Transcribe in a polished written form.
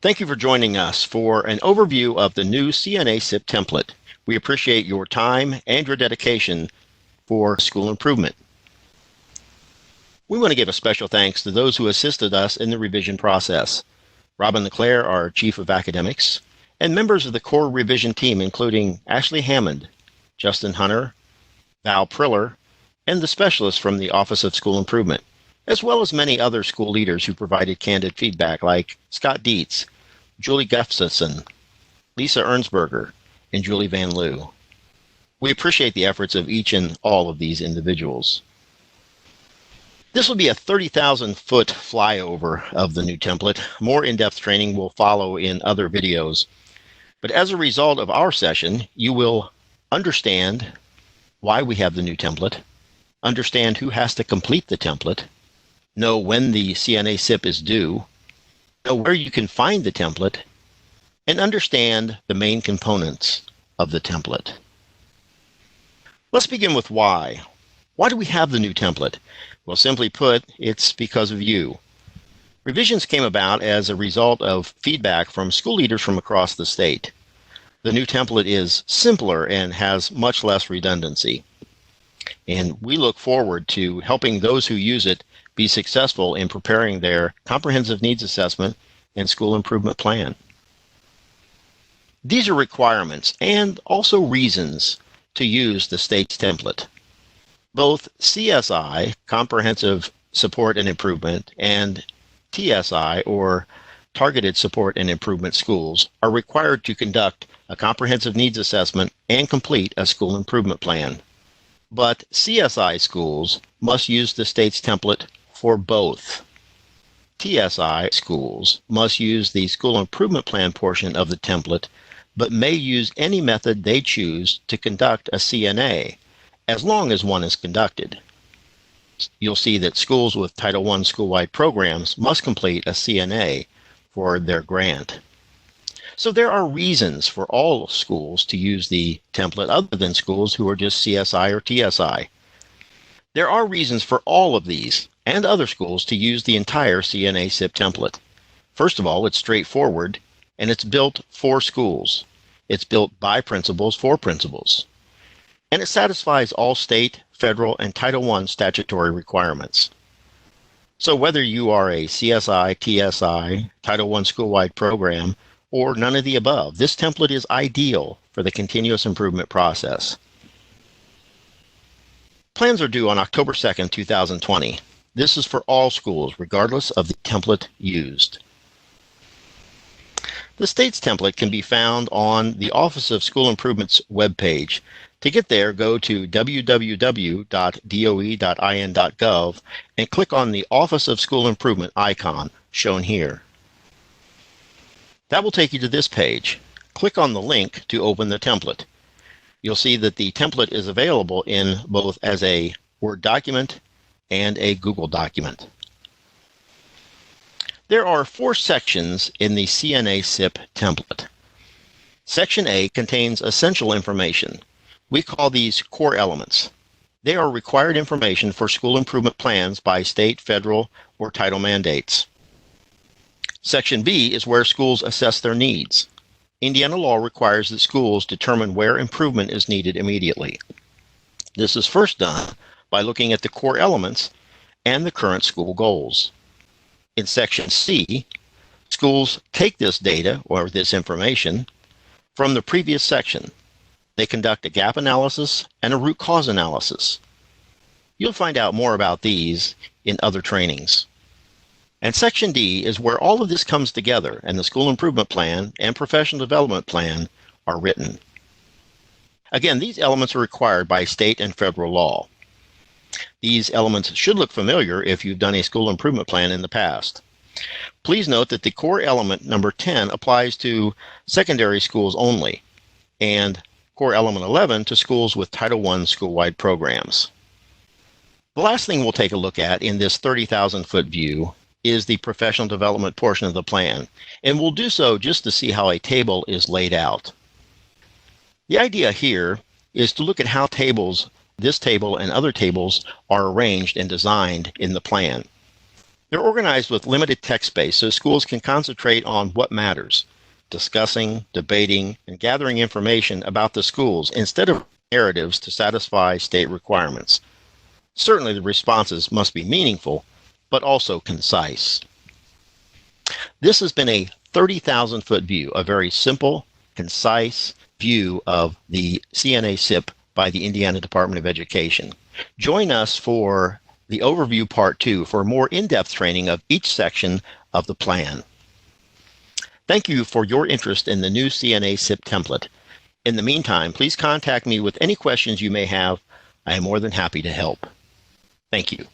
Thank you for joining us for an overview of the new CNA-SIP template. We appreciate your time and your dedication for school improvement. We want to give a special thanks to those who assisted us in the revision process. Robin LeClaire, our Chief of Academics, and members of the core revision team, including Ashley Hammond, Justin Hunter, Val Priller, and the specialists from the Office of School Improvement, as well as many other school leaders who provided candid feedback like Scott Dietz, Julie Gustafson, Lisa Ernsberger, and Julie Van Loo. We appreciate the efforts of each and all of these individuals. This will be a 30,000-foot flyover of the new template. More in-depth training will follow in other videos. But as a result of our session, you will understand why we have the new template, understand who has to complete the template, know when the CNA-SIP is due, know where you can find the template, and understand the main components of the template. Let's begin with why. Why do we have the new template? Well, simply put, it's because of you. Revisions came about as a result of feedback from school leaders from across the state. The new template is simpler and has much less redundancy. And we look forward to helping those who use it be successful in preparing their comprehensive needs assessment and school improvement plan. These are requirements and also reasons to use the state's template. Both CSI, Comprehensive Support and Improvement, and TSI, or Targeted Support and Improvement schools, are required to conduct a comprehensive needs assessment and complete a school improvement plan. But CSI schools must use the state's template for both. TSI schools must use the school improvement plan portion of the template, but may use any method they choose to conduct a CNA, as long as one is conducted. You'll see that schools with Title I school-wide programs must complete a CNA for their grant. So there are reasons for all schools to use the template other than schools who are just CSI or TSI. There are reasons for all of these and other schools to use the entire CNA-SIP template. First of all, it's straightforward, and it's built for schools. It's built by principals for principals. And it satisfies all state, federal, and Title I statutory requirements. So whether you are a CSI, TSI, Title I school-wide program, or none of the above, this template is ideal for the continuous improvement process. Plans are due on October 2nd, 2020. This is for all schools, regardless of the template used. The state's template can be found on the Office of School Improvement's webpage. To get there, go to www.doe.in.gov and click on the Office of School Improvement icon shown here. That will take you to this page. Click on the link to open the template. You'll see that the template is available in both as a Word document and a Google document. There are 4 sections in the CNA-SIP template. Section A contains essential information. We call these core elements. They are required information for school improvement plans by state, federal, or title mandates. Section B is where schools assess their needs. Indiana law requires that schools determine where improvement is needed immediately. This is first done by looking at the core elements and the current school goals. In Section C, schools take this data or this information from the previous section. They conduct a gap analysis and a root cause analysis. You'll find out more about these in other trainings. And Section D is where all of this comes together and the school improvement plan and professional development plan are written. Again, these elements are required by state and federal law. These elements should look familiar if you've done a school improvement plan in the past. Please note that the core element number 10 applies to secondary schools only, and core element 11 to schools with Title I school-wide programs. The last thing we'll take a look at in this 30,000-foot view is the professional development portion of the plan, and we'll do so just to see how a table is laid out. The idea here is to look at how this table and other tables are arranged and designed in the plan. They're organized with limited text space so schools can concentrate on what matters, discussing, debating, and gathering information about the schools instead of narratives to satisfy state requirements. Certainly the responses must be meaningful, but also concise. This has been a 30,000-foot view, a very simple, concise view of the CNA-SIP by the Indiana Department of Education. Join us for the overview part 2 for more in-depth training of each section of the plan. Thank you for your interest in the new CNA-SIP template. In the meantime, please contact me with any questions you may have. I am more than happy to help. Thank you.